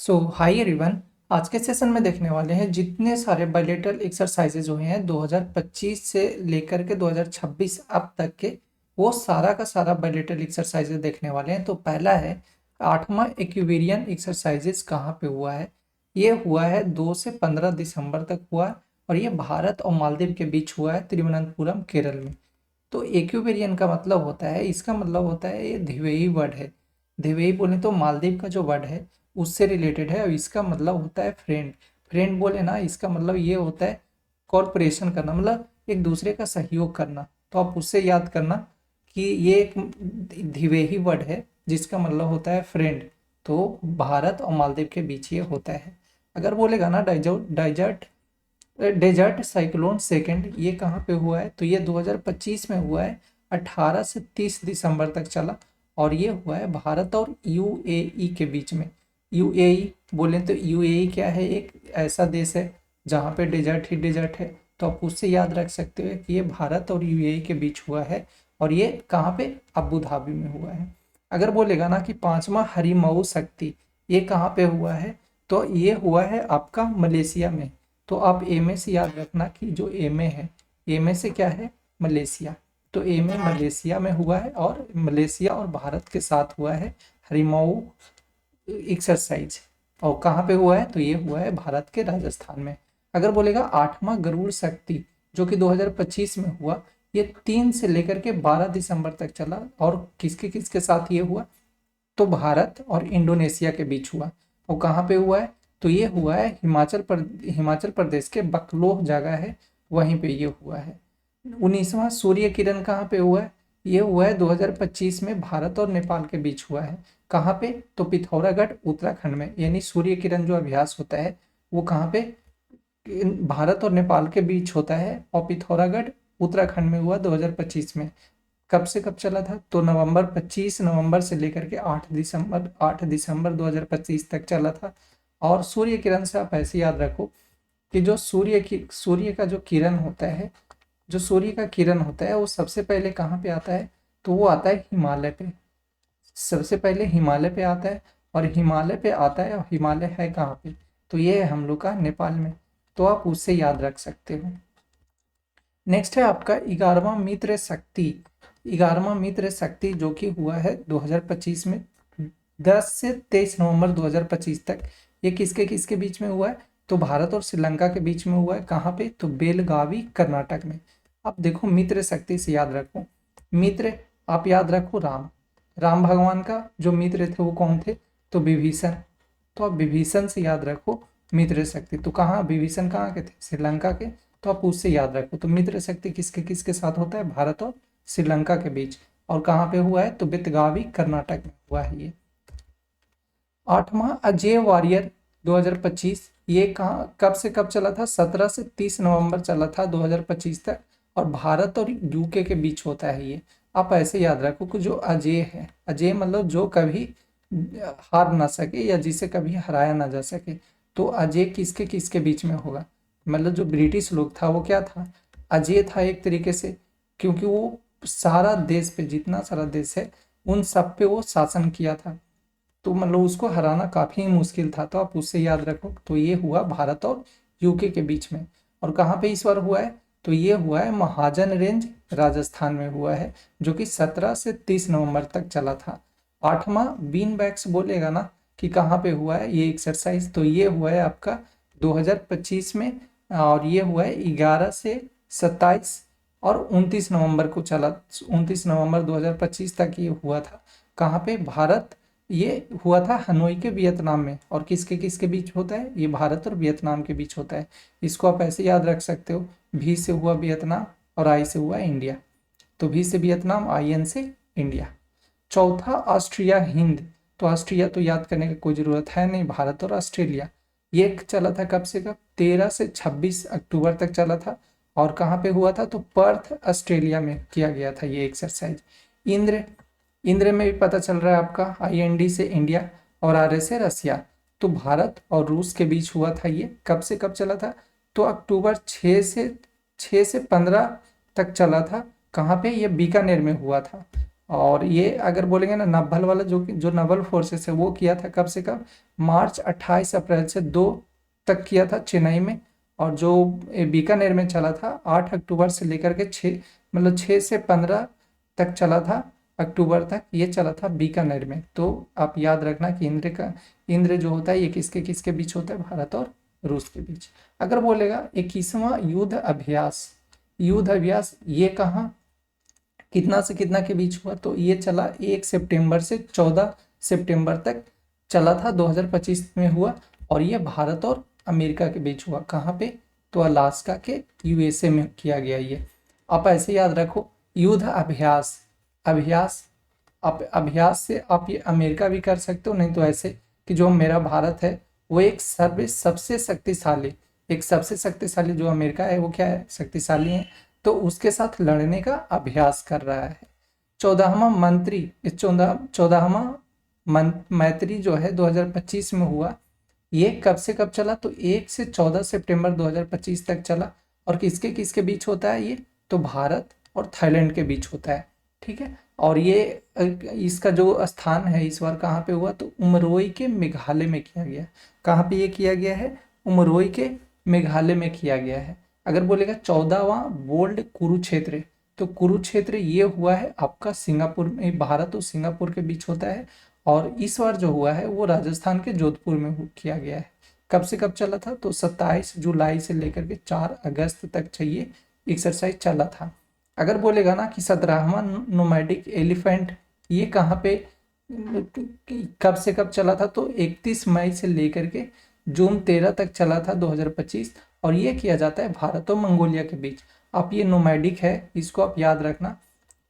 Hi everyone. आज के session में देखने वाले हैं जितने सारे बायलेटरल एक्सरसाइजेज हुए हैं 2025 से लेकर के 2026 अब तक के, वो सारा का सारा बायलेटरल एक्सरसाइजेज देखने वाले हैं। तो पहला है 8वां एक्यूबेरियन एक्सरसाइजेज कहाँ पे हुआ है। ये हुआ है 2 से 15 दिसंबर तक हुआ है और ये भारत और मालदीव के बीच हुआ है, तिरुवनंतपुरम केरल में। तो एक्यूबेरियन का मतलब होता है, इसका मतलब होता है ये धिवेई वर्ड है। धिवेई बोले तो मालदीव का जो वर्ड है उससे रिलेटेड है और इसका मतलब होता है फ्रेंड। फ्रेंड बोले ना, इसका मतलब ये होता है कॉर्पोरेशन करना, मतलब एक दूसरे का सहयोग करना। तो आप उससे याद करना कि ये एक धिवेही वर्ड है जिसका मतलब होता है फ्रेंड। तो भारत और मालदीव के बीच ये होता है। अगर बोलेगा ना डाइजर्ट डेजर्ट साइक्लोन सेकंड, ये कहाँ पे हुआ है, तो ये 2025 में हुआ है। 18 से 30 दिसंबर तक चला और ये हुआ है भारत और यूएई के बीच में। यूएई बोले तो यूएई क्या है, एक ऐसा देश है जहाँ पे डेजर्ट ही डेजर्ट है। तो आप उससे याद रख सकते हो कि ये भारत और यूएई के बीच हुआ है और ये कहाँ पे, अबू धाबी में हुआ है। अगर बोलेगा ना कि 5वां हरिमऊ शक्ति ये कहाँ पे हुआ है, तो ये हुआ है आपका मलेशिया में। तो आप एमए से याद रखना कि जो एमए है, एमए से क्या है, मलेशिया। तो एमए मलेशिया में हुआ है और मलेशिया और भारत के साथ हुआ है हरिमऊ एक्सरसाइज। और कहाँ पे हुआ है, तो ये हुआ है भारत के राजस्थान में। अगर बोलेगा 8वां गरुड़ शक्ति जो कि 2025 में हुआ, ये 3 से लेकर के 12 दिसंबर तक चला और किसके किसके साथ ये हुआ, तो भारत और इंडोनेशिया के बीच हुआ। और कहाँ पे हुआ है, तो ये हुआ है हिमाचल प्रदेश के बकलोह जगह है, वहीं पे ये हुआ है। 19वां सूर्य किरण कहाँ पे हुआ है, ये हुआ है 2025 में भारत और नेपाल के बीच हुआ है। कहाँ पे, तो पिथौरागढ़ उत्तराखंड में। यानी सूर्य किरण जो अभ्यास होता है वो कहाँ पे, भारत और नेपाल के बीच होता है और पिथौरागढ़ उत्तराखंड में हुआ 2025 में। कब से कब चला था, तो 25 नवंबर से लेकर के 8 दिसंबर 2025 तक चला था। और सूर्य किरण से आप ऐसे याद रखो कि जो सूर्य का जो किरण होता है, जो सूर्य का किरण होता है वो सबसे पहले कहाँ पे आता है, तो वो आता है हिमालय पे। सबसे पहले हिमालय पे आता है और हिमालय पे आता है, और हिमालय है कहाँ पे, तो ये है हम लोग का नेपाल में। तो आप उससे याद रख सकते हो। नेक्स्ट है आपका 11वां मित्र शक्ति। 11वां मित्र शक्ति जो कि हुआ है 2025 में 10 से 23 नवंबर 2025 तक। ये किसके किसके बीच में हुआ है, तो भारत और श्रीलंका के बीच में हुआ है। कहाँ पे, तो बेलगावी कर्नाटक में। अब देखो मित्र शक्ति से याद रखो, मित्र आप याद रखो राम। राम भगवान का जो मित्र थे वो कौन थे, तो विभीषण। तो आप विभीषण से याद रखो मित्र शक्ति। तो कहाँ विभीषण कहाँ के थे, श्रीलंका के। तो आप उससे याद रखो। तो मित्र शक्ति किसके किसके साथ होता है, भारत और श्रीलंका के बीच। और कहाँ पे हुआ है, तो बेतगावी कर्नाटक में हुआ है ये। 8वां अजय वॉरियर 2025, ये कहाँ कब से कब चला था, 17 से 30 नवंबर चला था 2025 तक। और भारत और यूके के बीच होता है ये। आप ऐसे याद रखो कि जो अजय है, अजय मतलब जो कभी हार ना सके या जिसे कभी हराया ना जा सके। तो अजय किसके किसके बीच में होगा, मतलब जो ब्रिटिश लोग था वो क्या था, अजय था एक तरीके से। क्योंकि वो सारा देश पे, जितना सारा देश है उन सब पे वो शासन किया था। तो मतलब उसको हराना काफी मुश्किल था। तो आप उससे याद रखो। तो ये हुआ भारत और यूके के बीच में। और कहाँ पे इस बार हुआ है, तो ये हुआ है महाजन रेंज राजस्थान में हुआ है, जो कि 17 से 30 नवंबर तक चला था। 8वां बीन बैक्स बोलेगा ना कि कहाँ पे हुआ है ये एक्सरसाइज, तो ये हुआ है आपका 2025 में। और ये हुआ है 11 से 27 और 29 नवंबर को चला। 29 नवंबर 2025 तक ये हुआ था। कहाँ पे, भारत, ये हुआ था हनोई के वियतनाम में। और किसके किसके बीच होता है, ये भारत और वियतनाम के बीच होता है। इसको आप ऐसे याद रख सकते हो, भी से हुआ वियतनाम और आई से हुआ इंडिया। तो भी से वियतनाम, आई एन से इंडिया। चौथा ऑस्ट्रिया हिंद। तो ऑस्ट्रिया तो याद करने की कोई ज़रूरत है नहीं, भारत और ऑस्ट्रेलिया। ये चला था कब से कब, 13 से 26 अक्टूबर तक चला था। और कहाँ पे हुआ था, तो पर्थ ऑस्ट्रेलिया में किया गया था ये एक्सरसाइज। इंद्र, इंद्र में भी पता चल रहा है आपका, IND से इंडिया और RS से रसिया। तो भारत और रूस के बीच हुआ था ये। कब से कब चला था, तो अक्टूबर 6 से 15 तक चला था। कहाँ पे, ये बीकानेर में हुआ था। और ये अगर बोलेंगे ना नभल वाला जो नवल फोर्सेस है वो किया था कब से कब, मार्च 28 अप्रैल से 2 तक किया था चेन्नई में। और जो बीकानेर में चला था 8 अक्टूबर से लेकर के 6 मतलब 6 से 15 तक चला था, अक्टूबर तक ये चला था बीकानेर में। तो आप याद रखना कि इंद्र जो होता है ये किसके किसके बीच होता है, भारत और रूस के बीच। अगर बोलेगा 21वां युद्ध अभ्यास ये कहाँ कितना से कितना के बीच हुआ, तो ये चला 1 सितंबर से 14 सितंबर तक चला था, 2025 में हुआ। और ये भारत और अमेरिका के बीच हुआ, कहाँ पे, तो अलास्का के यूएसए में किया गया ये। आप ऐसे याद रखो, युद्ध अभ्यास, अभ्यास आप अभ्यास से आप ये अमेरिका भी कर सकते हो, नहीं तो ऐसे कि जो मेरा भारत है वो एक सबसे शक्तिशाली जो अमेरिका है वो क्या है, शक्तिशाली है, तो उसके साथ लड़ने का अभ्यास कर रहा है। 14वां मंत्री इस 14वां मैत्री जो है 2025 में हुआ। ये कब से कब चला, तो 1 से 14 सितंबर 2025 तक चला। और किसके किसके बीच होता है ये, तो भारत और थाईलैंड के बीच होता है, ठीक है। और ये इसका जो स्थान है इस बार कहाँ पे हुआ, तो उमरोई के मेघालय में किया गया। कहाँ पे ये किया गया है, उमरोई के मेघालय में किया गया है। अगर बोलेगा 14वां बोल्ड कुरुक्षेत्र, तो कुरुक्षेत्र ये हुआ है आपका सिंगापुर में, भारत और सिंगापुर के बीच होता है। और इस बार जो हुआ है वो राजस्थान के जोधपुर में किया गया है। कब से कब चला था, तो 27 जुलाई से लेकर के 4 अगस्त तक चाहिए एक्सरसाइज चला था। अगर बोलेगा ना कि 17वां नोमैडिक एलिफेंट ये कहाँ पे कब से कब चला था, तो 31 मई से लेकर के जून 13 तक चला था 2025। और ये किया जाता है भारत और मंगोलिया के बीच। आप ये नोमैडिक है इसको आप याद रखना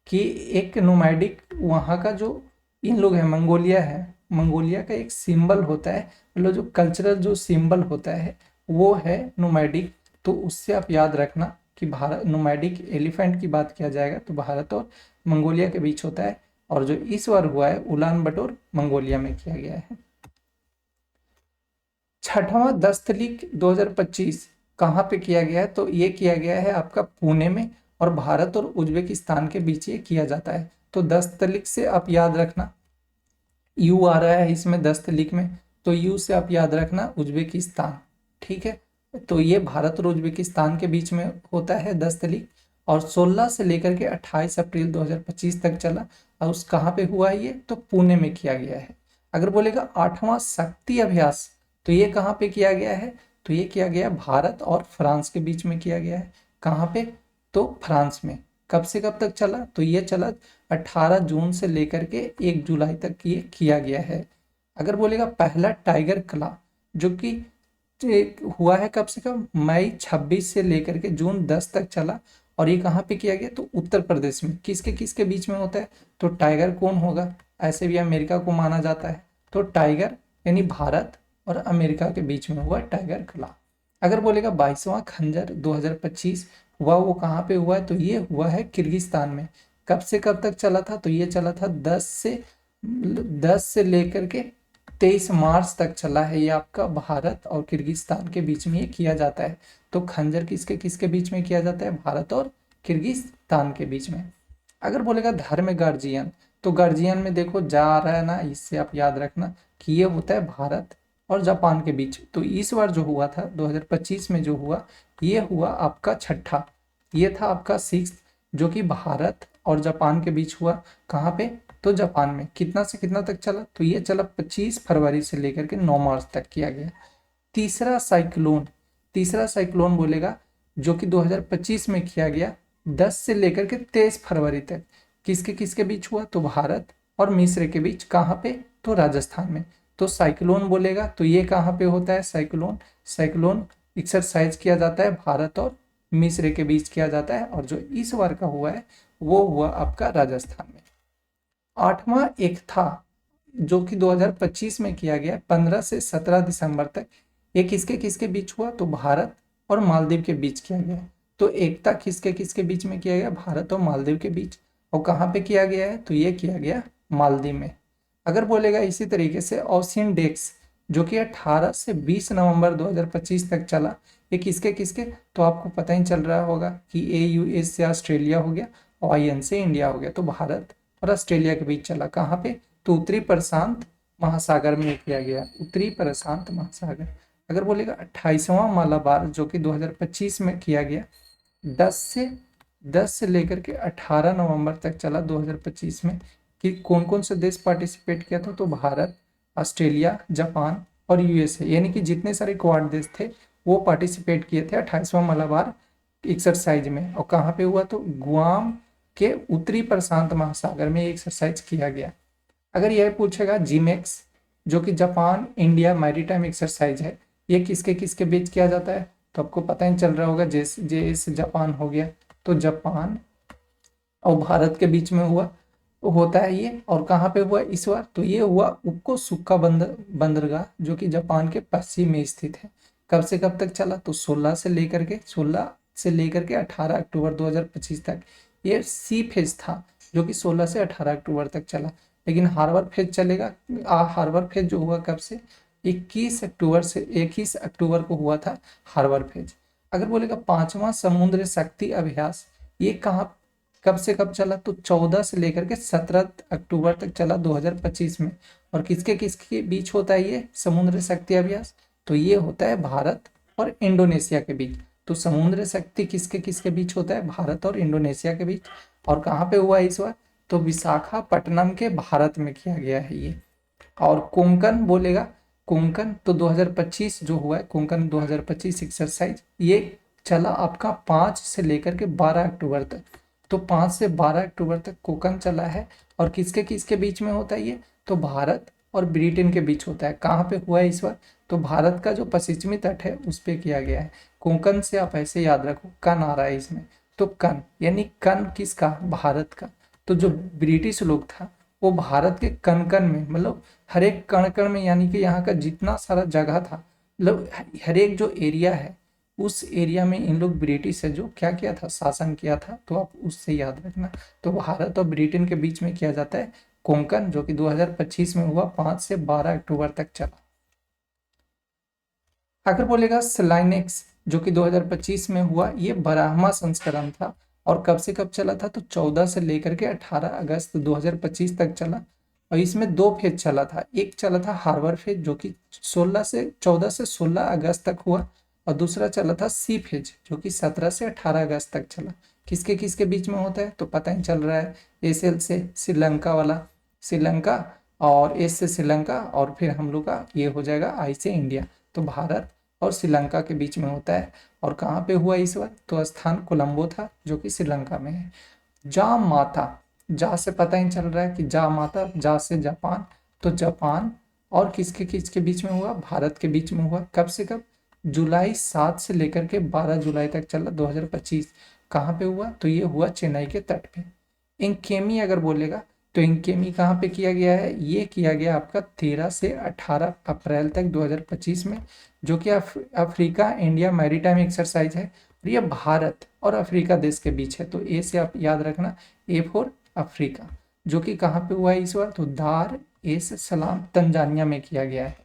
कि एक नोमैडिक वहाँ का जो इन लोग है मंगोलिया है, मंगोलिया का एक सिंबल होता है, मतलब जो कल्चरल जो सिंबल होता है वो है नोमैडिक। तो उससे आप याद रखना कि भारत नोमैडिक एलिफेंट की बात किया जाएगा तो भारत और मंगोलिया के बीच होता है। और जो इस बार हुआ है उलान बटोर मंगोलिया में किया गया है। 6वां दस्तलीक 2025 कहाँ पे किया गया है, तो ये किया गया है आपका पुणे में। और भारत और उज्बेकिस्तान के बीच ये किया जाता है। तो दस्तलीक से आप याद रखना यू आ रहा है इसमें दस्तलीक में, तो यू से आप याद रखना उज्बेकिस्तान, ठीक है। तो ये भारत और उज्बेकिस्तान के बीच में होता है दस्तलीक। और 16 से लेकर के 28 अप्रैल 2025 तक चला। और उस कहाँ पे हुआ है ये, तो पुणे में किया गया है। अगर बोलेगा 8वां शक्ति अभ्यास, तो ये कहाँ पे किया गया है, तो ये किया गया भारत और फ्रांस के बीच में किया गया है। कहाँ पे, तो फ्रांस में। कब से कब तक चला, तो ये चला 18 जून से लेकर के 1 जुलाई तक ये किया गया है। अगर बोलेगा पहला टाइगर क्ला जो कि हुआ है कब से कब, मई 26 से लेकर के जून 10 तक चला। और ये कहाँ पे किया गया, तो उत्तर प्रदेश में। किसके किसके बीच में होता है, तो टाइगर कौन होगा, ऐसे भी अमेरिका को माना जाता है। तो टाइगर यानी भारत और अमेरिका के बीच में हुआ टाइगर क्ला। अगर बोलेगा 22वां खंजर 2025 हुआ, वो कहाँ पे हुआ है, तो ये हुआ है किर्गिस्तान में। कब से कब तक चला था, तो ये चला था 10 से लेकर के 23 मार्च तक चला है। ये आपका भारत और किर्गिस्तान के बीच में ये किया जाता है। तो खंजर किसके किसके बीच में किया जाता है, भारत और किर्गिस्तान के बीच में। अगर बोलेगा धर्म गार्जियन, तो गार्जियन में देखो जा आ रहा है ना, इससे आप याद रखना कि ये होता है भारत और जापान के बीच। तो इस बार जो हुआ था 2025 में जो हुआ, ये हुआ आपका छठा, ये था आपका 6 जो कि भारत और जापान के बीच हुआ। कहाँ पे, तो जापान में। कितना से कितना तक चला, तो ये चला 25 फरवरी से लेकर के 9 मार्च तक किया गया। तीसरा साइक्लोन बोलेगा जो कि 2025 में किया गया 10 से लेकर के 23 फरवरी तक। किसके किसके बीच हुआ, तो भारत और मिस्र के बीच। कहाँ पे, तो राजस्थान में। तो साइक्लोन बोलेगा तो ये कहाँ पे होता है, साइक्लोन साइक्लोन एक्सरसाइज किया जाता है भारत और मिस्र के बीच किया जाता है। और जो इस बार का हुआ है वो हुआ आपका राजस्थान में। 8वां एक था जो कि 2025 में किया गया 15 से 17 दिसंबर तक। ये किसके किसके बीच हुआ, तो भारत और मालदीव के बीच किया गया। तो एकता किसके किसके बीच में किया गया, भारत और मालदीव के बीच। और कहाँ पे किया गया है, तो ये किया गया मालदीव में। अगर बोलेगा इसी तरीके से ओशियन डेक्स जो कि 18 से 20 नवंबर 2025 तक चला, ये किसके किसके, तो आपको पता ही चल रहा होगा कि AU से ऑस्ट्रेलिया हो गया और IN से इंडिया हो गया। तो भारत और ऑस्ट्रेलिया के बीच चला। कहाँ पे? तो उत्तरी प्रशांत महासागर में किया गया, उत्तरी प्रशांत महासागर। अगर बोलेगा 28वां मालाबार जो कि 2025 में किया गया, 10 से लेकर के 18 नवंबर तक चला 2025 में। कि कौन कौन से देश पार्टिसिपेट किया था? तो भारत, ऑस्ट्रेलिया, जापान और यूएसए, यानी कि जितने सारे क्वाड देश थे वो पार्टिसिपेट किए थे 28वां मालाबार एक्सरसाइज में। और कहाँ पे हुआ? तो गुआम के उत्तरी प्रशांत महासागर में एक्सरसाइज किया गया। अगर यह पूछेगा जिमेक्स जो कि जापान इंडिया मैरीटाइम एक्सरसाइज है, ये किसके किसके बीच किया जाता है? तो आपको पता ही चल रहा होगा, जेस जापान हो गया, तो जापान और भारत के बीच में हुआ होता है ये। और कहाँ पे हुआ इस बार? तो ये हुआ योकोसुका बंदरगाह जो कि जापान के पश्चिम में स्थित है। कब से कब तक चला? तो 16 से लेकर के 18 अक्टूबर 2025 तक ये सी फेज था, जो कि 16 से 18 अक्टूबर तक चला। लेकिन हार्बर फेज चलेगा। हार्बर फेज जो हुआ कब से? 21 अक्टूबर को हुआ था हार्बर फेज। अगर बोलेगा 5वां समुद्र शक्ति अभ्यास, ये कहाँ कब से कब चला? तो 14 से लेकर के 17 अक्टूबर तक चला 2025 में। और किसके किसके बीच होता है ये समुद्र शक्ति अभ्यास? तो ये होता है भारत और इंडोनेशिया के बीच। तो समुद्र शक्ति किसके किसके बीच होता है? भारत और इंडोनेशिया के बीच। और कहाँ पे हुआ है इस बार? तो विशाखापट्टनम के भारत में किया गया है ये। और कोंकण बोलेगा, कोंकण तो 2025 जो हुआ है, कोंकण 2025 एक्सरसाइज, ये चला आपका 5 से लेकर के 12 अक्टूबर तक। तो 5 से 12 अक्टूबर तक कोंकण चला है। और किसके किसके बीच में होता है ये? तो भारत और ब्रिटेन के बीच होता है। कहाँ पे हुआ है इस बार? तो भारत का जो पश्चिमी तट है उस पे किया गया है। कोंकण से आप ऐसे याद रखो, कन आ रहा है इसमें, तो कन यानी कन किसका? भारत का। तो जो ब्रिटिश लोग था वो भारत के कण कण में, मतलब हर एक कण कण में, यानी कि यहाँ का जितना सारा जगह था, मतलब हर एक जो एरिया है उस एरिया में इन लोग ब्रिटिश है जो क्या किया था? शासन किया था। तो आप उससे याद रखना। तो भारत और ब्रिटेन के बीच में किया जाता है कोंकण, जो कि 2025 में हुआ, 5 से 12 अक्टूबर तक चला। अगर बोलेगा स्लाइनेक्स जो कि 2025 में हुआ, ये 12वां संस्करण था। और कब से कब चला था? तो 14 से लेकर के 18 अगस्त 2025 तक चला। और इसमें दो फेज चला था। एक चला था हार्बर फेज जो कि 14 से 16 अगस्त तक हुआ। और दूसरा चला था सी फेज जो कि 17 से 18 अगस्त तक चला। किसके किसके बीच में होता है? तो पता ही चल रहा है, एसएल से श्रीलंका वाला, श्रीलंका, और एस से श्रीलंका, और फिर हम लोग का ये हो जाएगा आई से इंडिया। तो भारत और श्रीलंका के बीच में होता है। और कहाँ पे हुआ इस बार? तो स्थान कोलंबो था जो कि श्रीलंका में है। जा माता, जा से पता ही चल रहा है कि जा माता, जा से जापान, तो जापान और किसके किसके बीच में हुआ? भारत के बीच में हुआ। कब से कब? जुलाई 7 से लेकर के 12 जुलाई तक चला 2025। कहाँ पे हुआ? तो ये हुआ चेन्नई के तट पे। इंकेमी अगर बोलेगा तो इंकेमी कहाँ पे किया गया है? ये किया गया आपका 13 से 18 अप्रैल तक 2025 में, जो कि अफ्रीका इंडिया मैरीटाइम एक्सरसाइज है। और ये भारत और अफ्रीका देश के बीच है। तो ए से आप याद रखना, ए फॉर अफ्रीका, जो कि कहाँ पे हुआ है इस बार? तो दार एस सलाम तंजानिया में किया गया है।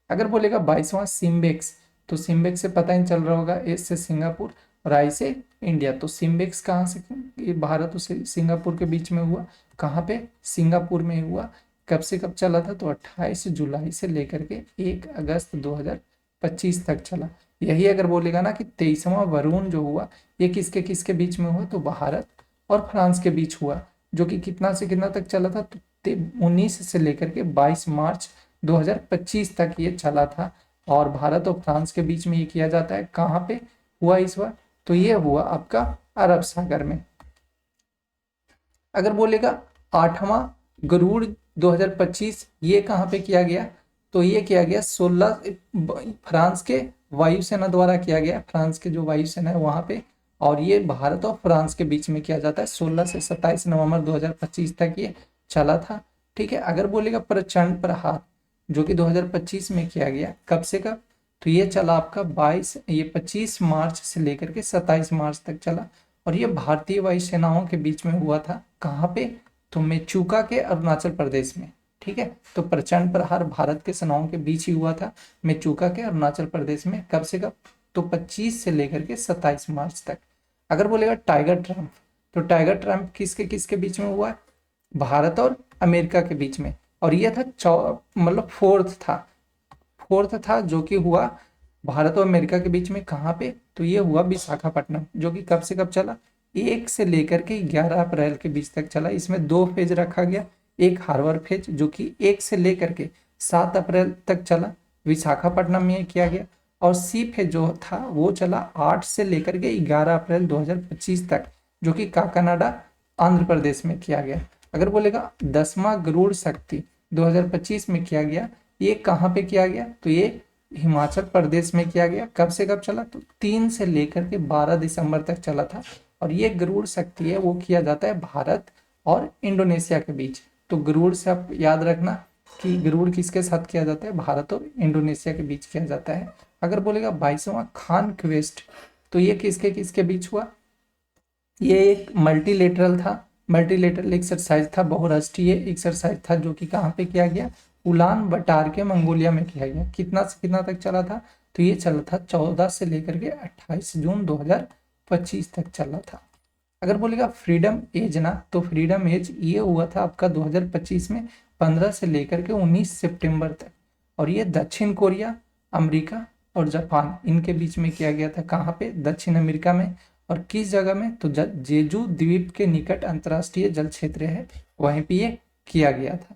अगर बोलेगा 22वां सिम्बेक्स, तो सिम्बेक्स से पता ही चल रहा होगा, एस से सिंगापुर और आई से इंडिया। तो सिम्बेक्स कहाँ से? ये भारत और सिंगापुर के बीच में हुआ। कहाँ पे? सिंगापुर में हुआ। कब से कब चला था? तो 28 जुलाई से लेकर के 1 अगस्त 2025 तक चला। यही अगर बोलेगा ना कि 23वां वरुण जो हुआ, ये किसके किसके बीच में हुआ? तो भारत और फ्रांस के बीच हुआ, जो कि कितना से कितना तक चला था? तो 19 से लेकर के 22 मार्च 2025 तक ये चला था। और भारत और फ्रांस के बीच में ये किया जाता है। कहाँ पे हुआ इस बार? तो ये हुआ आपका अरब सागर में। अगर बोलेगा 8वां गरुड़ 2025, ये कहाँ पे किया गया? तो ये किया गया 16 फ्रांस के वायुसेना द्वारा किया गया, फ्रांस के जो वायुसेना है वहां पे। और ये भारत और फ्रांस के बीच में किया जाता है। 16 से 27 नवंबर 2025 तक ये चला था। ठीक है। अगर बोलेगा प्रचंड प्रहार जो कि 2025 में किया गया, कब से कब? तो ये चला आपका 25 मार्च से लेकर के 27 मार्च तक चला। और ये भारतीय वायुसेनाओं के बीच में हुआ था। कहाँ पे? तो मेचुका के अरुणाचल प्रदेश में। ठीक है। तो प्रचंड प्रहार भारत के सेनाओं के बीच ही हुआ था मेचुका के अरुणाचल प्रदेश में। कब से कब? तो 25 से लेकर के 27 मार्च तक। अगर बोलेगा टाइगर ट्रम्प, तो टाइगर ट्रम्प किसके किसके बीच में हुआ है? भारत और अमेरिका के बीच में। और ये था मतलब फोर्थ था जो कि हुआ भारत और अमेरिका के बीच में। कहाँ पे? तो ये हुआ विशाखापट्टनम, जो कि कब से कब चला? 1 से लेकर के 11 अप्रैल के बीच तक चला। इसमें 2 फेज रखा गया, एक हार्बर फेज जो कि 1 से लेकर के 7 अप्रैल तक चला, विशाखापट्टनम में किया गया। और सी फेज जो था वो चला 8 से लेकर के 11 अप्रैल 2025 तक, जो कि काकानाडा आंध्र प्रदेश में किया गया। अगर बोलेगा 10वां गरुड़ शक्ति 2025 में किया गया, ये कहाँ पे किया गया? तो ये हिमाचल प्रदेश में किया गया। कब से कब चला? तो 3 से लेकर के 12 दिसंबर तक चला था। और ये गरुड़ शक्ति है वो किया जाता है भारत और इंडोनेशिया के बीच। तो गरुड़ से आप याद रखना कि गरुड़ किसके साथ किया जाता है? भारत और इंडोनेशिया के बीच किया जाता है। अगर बोलेगा 22वां खान क्वेस्ट, तो ये किसके किसके बीच हुआ? ये एक मल्टीलेटरल था, मल्टीलेटरल एक्सरसाइज था, बहुराष्ट्रीय एक्सरसाइज था, जो कि कहाँ पे किया गया? उलान बटार के मंगोलिया में किया गया। कितना से कितना तक चला था? तो ये चला था 14 से लेकर के 28 जून 2025 तक चला था। अगर बोलेगा फ्रीडम एज ना, तो फ्रीडम एज ये हुआ था आपका 2025 में 15 से लेकर के 19 सितंबर तक। और ये दक्षिण कोरिया, अमेरिका और जापान इनके बीच में किया गया था। कहाँ पे? दक्षिण अमेरिका में। और किस जगह में? तो जेजू द्वीप के निकट अंतर्राष्ट्रीय जल क्षेत्र है, वहीं पे ये किया गया था।